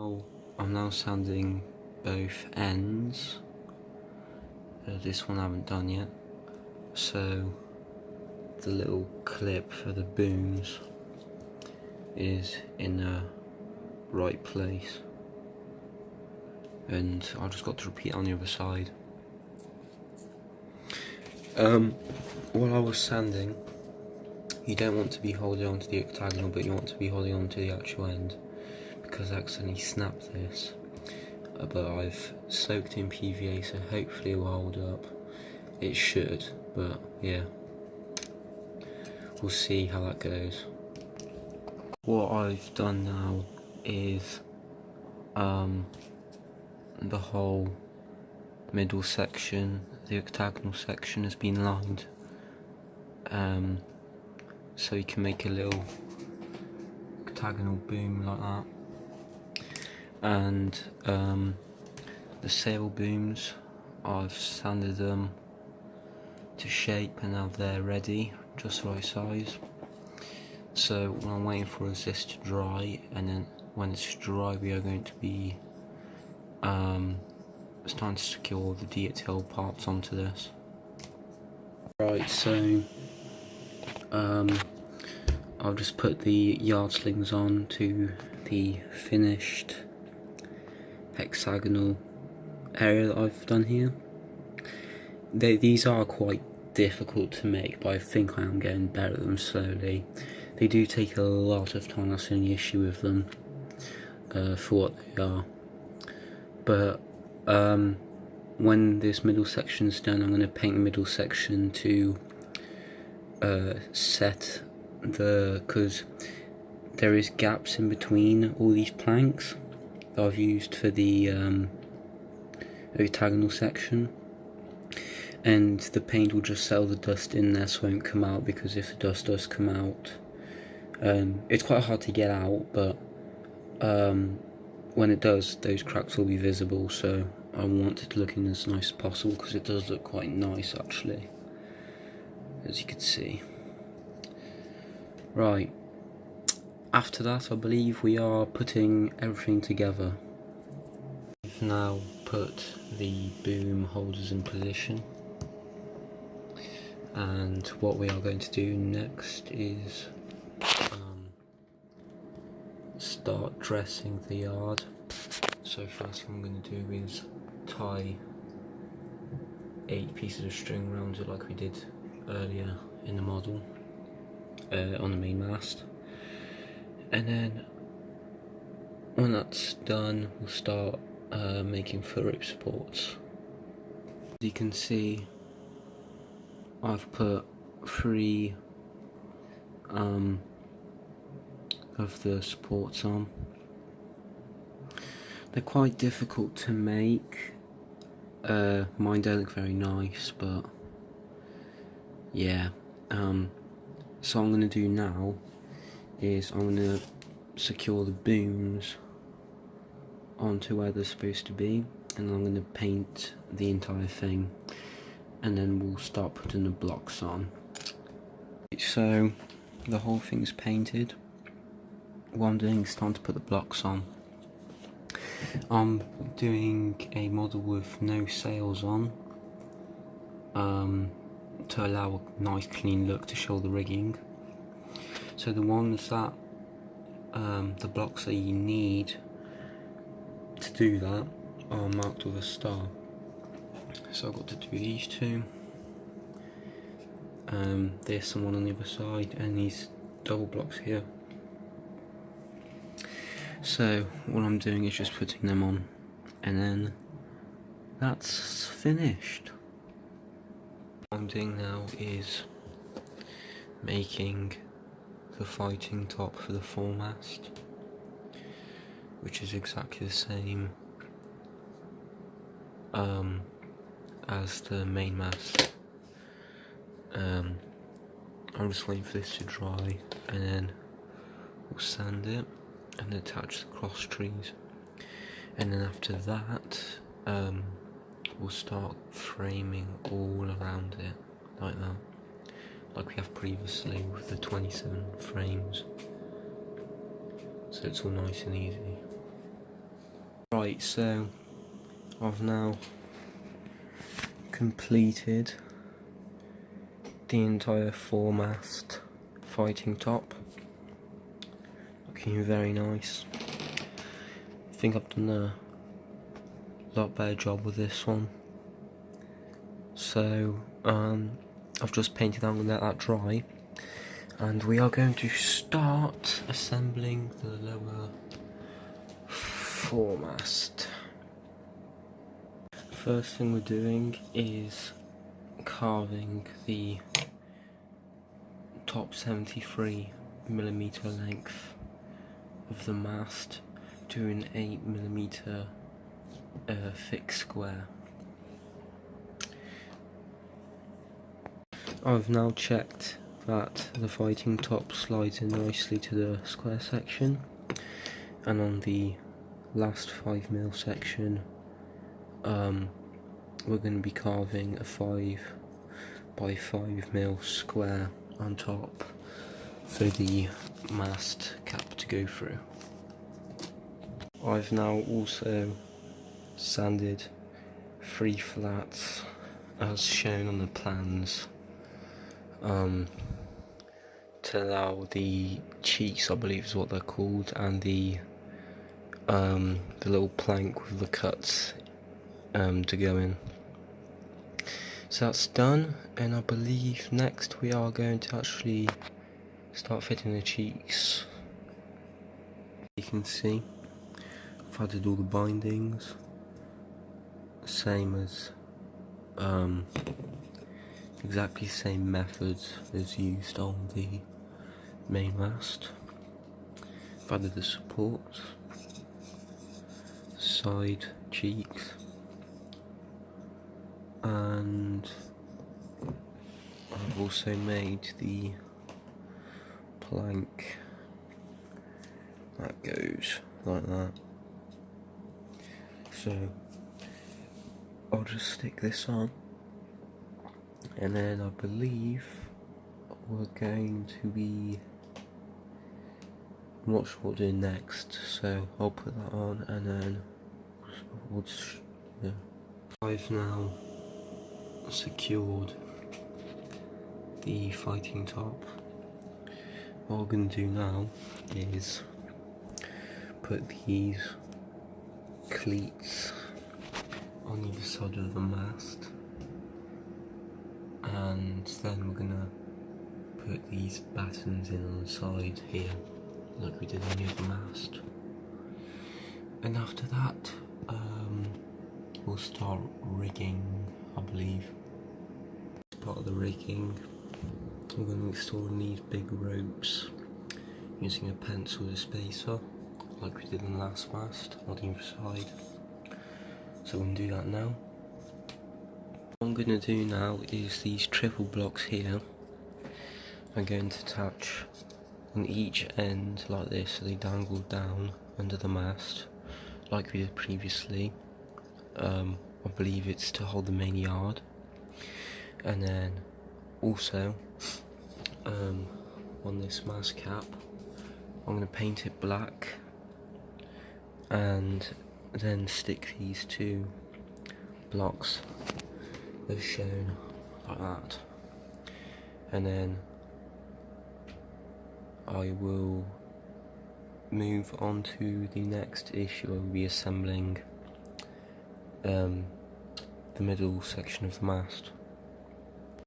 Oh, I'm now sanding both ends. This one I haven't done yet. So the little clip for the booms is in the right place. And I just got to repeat on the other side. While I was sanding, you don't want to be holding on to the octagonal, but you want to be holding on to the actual end, because I accidentally snapped this. But I've soaked in PVA, so hopefully it will hold up. It should, but yeah, we'll see how that goes. What I've done now is the whole middle section, the octagonal section, has been lined, so you can make a little octagonal boom like that. And the sail booms, I've sanded them to shape and now they're ready, just right size. So what I'm waiting for is this to dry, and then when it's dry we are going to be starting to secure the detail parts onto this. Right, so I'll just put the yard slings on to the finished hexagonal area that I've done here. These are quite difficult to make, but I think I am getting better at them slowly. They do take a lot of time, that's the only issue with them, for what they are. But when this middle section is done, I'm going to paint the middle section to set because there is gaps in between all these planks that I've used for the octagonal section, and the paint will just settle the dust in there so it won't come out, because if the dust does come out, it's quite hard to get out, but when it does, those cracks will be visible, so I want it looking as nice as possible, because it does look quite nice actually, as you can see. Right, after that I believe we are putting everything together. We've now put the boom holders in position, and what we are going to do next is start dressing the yard. So first thing I'm going to do is tie 8 pieces of string around it like we did earlier in the model, on the main mast, and then when that's done we'll start making foot rope supports. As you can see, I've put 3 of the supports on. They're quite difficult to make. Mine don't look very nice, but yeah. So what I'm going to do now is I'm going to secure the booms onto where they're supposed to be, and I'm going to paint the entire thing, and then we'll start putting the blocks on. So the whole thing's painted. What I'm doing is starting to put the blocks on. I'm doing a model with no sails on, to allow a nice clean look to show the rigging. So the ones that, the blocks that you need to do that are marked with a star. So I've got to do these 2, this and one on the other side, and these double blocks here. So what I'm doing is just putting them on, and then that's finished. What I'm doing now is making the fighting top for the foremast, which is exactly the same as the main mast. I'm just waiting for this to dry, and then we'll sand it and attach the cross trees, and then after that we'll start framing all around it like that, like we have previously with the 27 frames, so it's all nice and easy. Right, so I've now completed the entire four-mast fighting top. Looking very nice. I think I've done a lot better job with this one. So I've just painted that, I'm going to let that dry, and we are going to start assembling the lower foremast. First thing we're doing is carving the top 73mm length of the mast to an 8mm thick square. I've now checked that the fighting top slides in nicely to the square section, and on the last 5mm section we're going to be carving a 5x5mm square on top for the mast cap to go through. I've now also sanded 3 flats as shown on the plans to allow the cheeks, I believe is what they're called, and the little plank with the cuts to go in. So that's done, and I believe next we are going to actually start fitting the cheeks. You can see I've added all the bindings, same as exactly the same methods as used on the main mast. I've added the supports, side cheeks, and I've also made the plank that goes like that. So I'll just stick this on, and then I believe we're going to be, I'm not sure what to do next, so I'll put that on and then yeah. I've now secured the fighting top. What we're going to do now is put these cleats on either side of the mast, and then we're going to put these battens in on the side here like we did on the other mast, and after that we'll start rigging, I believe. As part of the rigging, we're going to install these big ropes using a pencil spacer like we did on the last mast on the other side. So we're going to do that now. What I'm going to do now is these triple blocks here I'm going to attach on each end like this, so they dangle down under the mast like we did previously. I believe it's to hold the main yard, and then also on this mast cap I'm going to paint it black and then stick these 2 blocks as shown like that, and then I will move on to the next issue. I will be assembling the middle section of the mast.